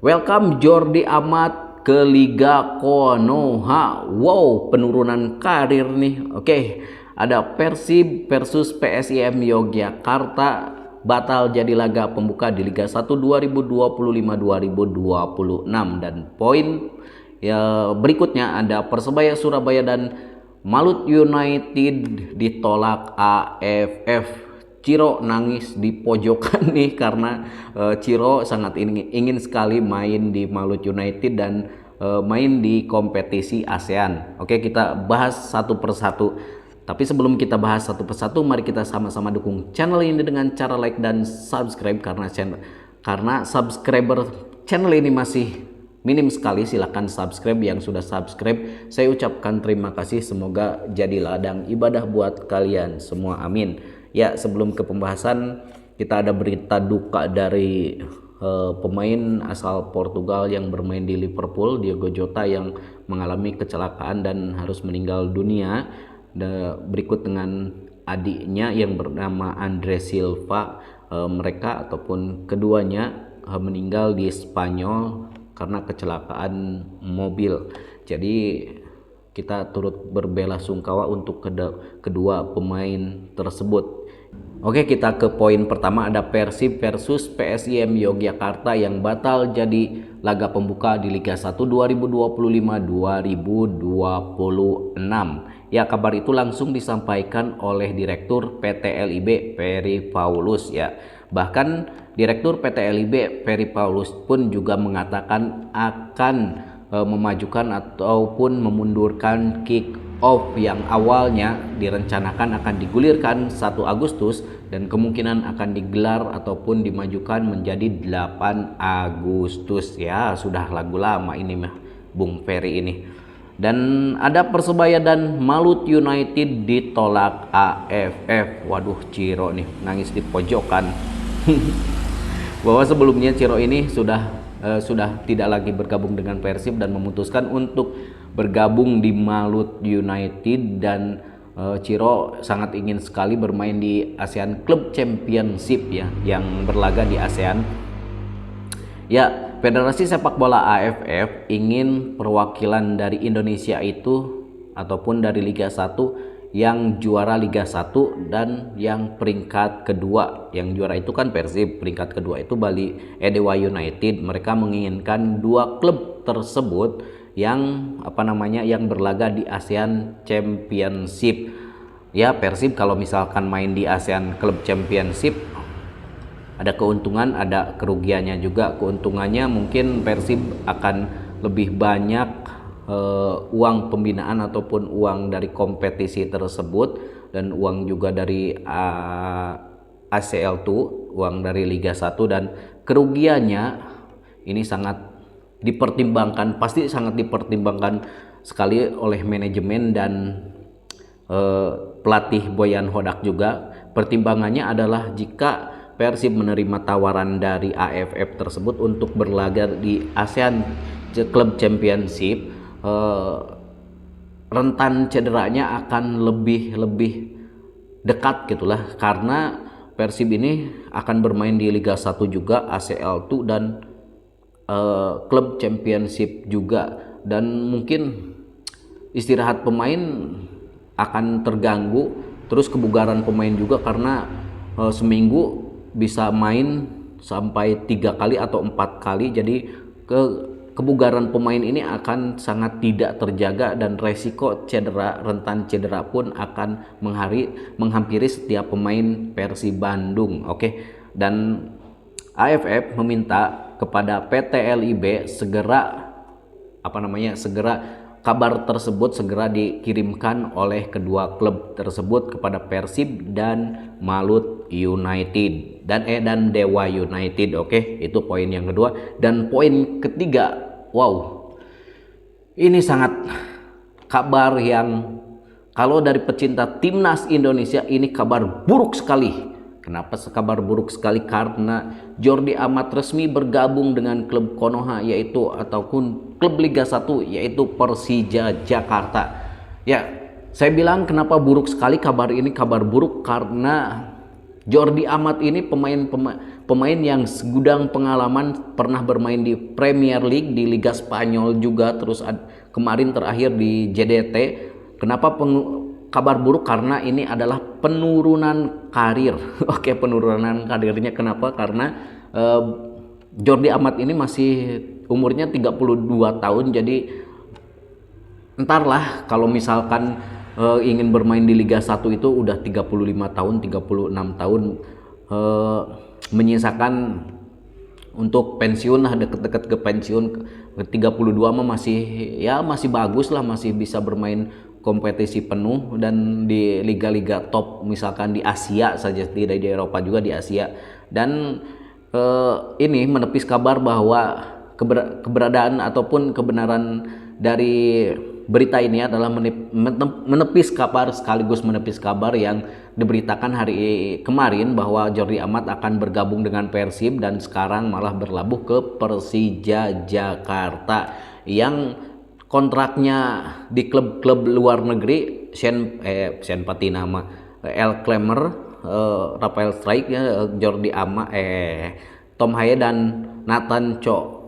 Welcome Jordi Amat ke Liga Konoha. Wow, penurunan karir nih. Oke, ada Persib versus PSIM Yogyakarta batal jadi laga pembuka di Liga 1 2025-2026 dan poin ya berikutnya ada Persebaya Surabaya dan Malut United ditolak AFF. Ciro nangis di pojokan nih karena Ciro sangat ingin sekali main di Malut United dan main di kompetisi ASEAN. Oke, kita bahas satu persatu. Tapi sebelum kita bahas satu persatu, mari kita sama-sama dukung channel ini dengan cara like dan subscribe karena subscriber channel ini masih minim sekali. Silahkan subscribe yang sudah subscribe. Saya ucapkan terima kasih. Semoga jadi ladang ibadah buat kalian semua. Amin. Ya, sebelum ke pembahasan, kita ada berita duka dari pemain asal Portugal yang bermain di Liverpool, Diogo Jota, yang mengalami kecelakaan dan harus meninggal dunia. Berikut dengan adiknya yang bernama Andre Silva. Mereka ataupun keduanya meninggal di Spanyol karena kecelakaan mobil. Jadi kita turut berbelasungkawa untuk kedua pemain tersebut. Oke, kita ke poin pertama, ada Persib versus PSIM Yogyakarta yang batal jadi laga pembuka di Liga 1 2025-2026. Ya, kabar itu langsung disampaikan oleh Direktur PT LIB Peri Paulus ya. Bahkan Direktur PT LIB Peri Paulus pun juga mengatakan akan memajukan ataupun memundurkan kick off yang awalnya direncanakan akan digulirkan 1 Agustus dan kemungkinan akan digelar ataupun dimajukan menjadi 8 Agustus ya. Sudah lagu lama ini mah Bung Ferry ini. Dan ada Persebaya dan Malut United ditolak AFF. Waduh, Ciro nih nangis di pojokan. Bahwa sebelumnya Ciro ini sudah tidak lagi bergabung dengan Persib dan memutuskan untuk bergabung di Malut United, dan Ciro sangat ingin sekali bermain di ASEAN Club Championship ya, yang berlaga di ASEAN. Ya, Federasi Sepak Bola AFF ingin perwakilan dari Indonesia itu ataupun dari Liga 1 yang juara Liga 1 dan yang peringkat kedua. Yang juara itu kan Persib, peringkat kedua itu Bali Edewa United. Mereka menginginkan dua klub tersebut yang yang berlaga di ASEAN Championship. Ya, Persib kalau misalkan main di ASEAN Club Championship ada keuntungan, ada kerugiannya juga. Keuntungannya mungkin Persib akan lebih banyak uang pembinaan ataupun uang dari kompetisi tersebut dan uang juga dari ACL2, uang dari Liga 1, dan kerugiannya ini sangat dipertimbangkan, pasti sangat dipertimbangkan sekali oleh manajemen dan pelatih Boyan Hodak juga. Pertimbangannya adalah jika Persib menerima tawaran dari AFF tersebut untuk berlaga di ASEAN Club Championship, rentan cederanya akan lebih dekat gitulah, karena Persib ini akan bermain di Liga 1 juga, ACL2 dan Club Championship juga, dan mungkin istirahat pemain akan terganggu, terus kebugaran pemain juga karena seminggu bisa main sampai 3 kali atau 4 kali, jadi kebugaran pemain ini akan sangat tidak terjaga dan resiko cedera, rentan cedera pun akan menghampiri setiap pemain Persib Bandung. Oke, dan AFF meminta kepada PT LIB segera kabar tersebut segera dikirimkan oleh kedua klub tersebut kepada Persib dan Malut United dan Dewa United. Oke, itu poin yang kedua. Dan poin ketiga, wow, ini sangat kabar yang kalau dari pecinta timnas Indonesia ini kabar buruk sekali. Kenapa kabar buruk sekali? Karena Jordi Amat resmi bergabung dengan klub Konoha ataupun klub Liga 1 yaitu Persija Jakarta. Ya, saya bilang kenapa buruk sekali kabar ini, kabar buruk karena Jordi Amat ini pemain yang segudang pengalaman, pernah bermain di Premier League, di Liga Spanyol juga, terus kemarin terakhir di JDT. Kenapa kabar buruk? Karena ini adalah penurunan karir. Oke, penurunan karirnya kenapa? Karena Jordi Amat ini masih umurnya 32 tahun, jadi entarlah kalau misalkan ingin bermain di Liga 1 itu udah 35 tahun, 36 tahun, menyisakan untuk pensiun lah, deket-deket ke pensiun. 32 mah masih bagus lah, masih bisa bermain kompetisi penuh dan di liga-liga top, misalkan di Asia saja, tidak di Eropa juga, di Asia. Dan ini menepis kabar bahwa keberadaan ataupun kebenaran dari berita ini adalah menepis kabar, sekaligus menepis kabar yang diberitakan hari kemarin bahwa Jordi Amat akan bergabung dengan Persib dan sekarang malah berlabuh ke Persija Jakarta yang kontraknya di klub-klub luar negeri. Sean Patinama, El Clemer, Rafael Strike, Jordi Amat, Tom Haye dan Nathan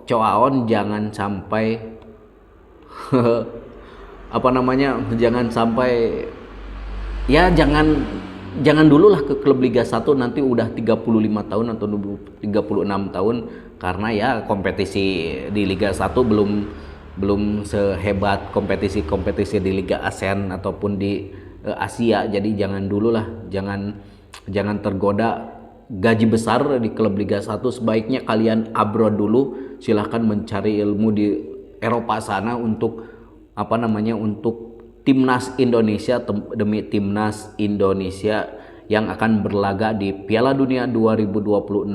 Choaon jangan sampai jangan sampai, ya jangan dulu lah ke klub Liga 1 nanti udah 35 tahun atau 36 tahun, karena ya kompetisi di Liga 1 belum sehebat kompetisi di Liga ASEAN ataupun di Asia. Jadi jangan dulu lah, jangan tergoda gaji besar di klub Liga 1. Sebaiknya kalian abroad dulu, silahkan mencari ilmu di Eropa sana untuk untuk timnas Indonesia, demi timnas Indonesia yang akan berlaga di Piala Dunia 2026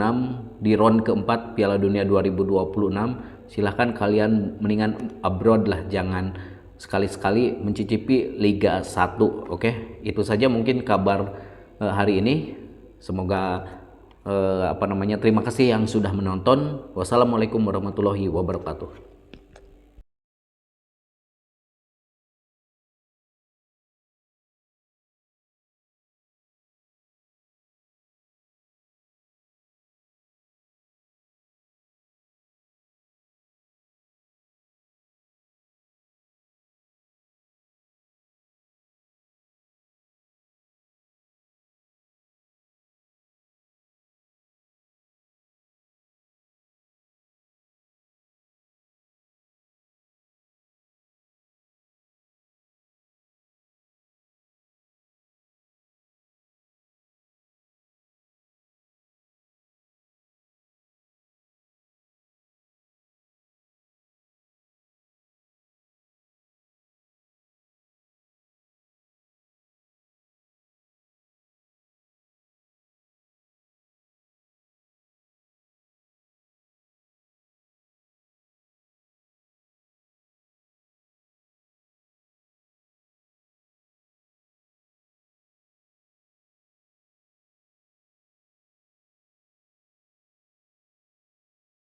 di round keempat Piala Dunia 2026. Silahkan kalian mendingan abroad lah, jangan sekali-sekali mencicipi Liga 1. Oke, itu saja mungkin kabar hari ini. Semoga terima kasih yang sudah menonton. Wassalamualaikum warahmatullahi wabarakatuh.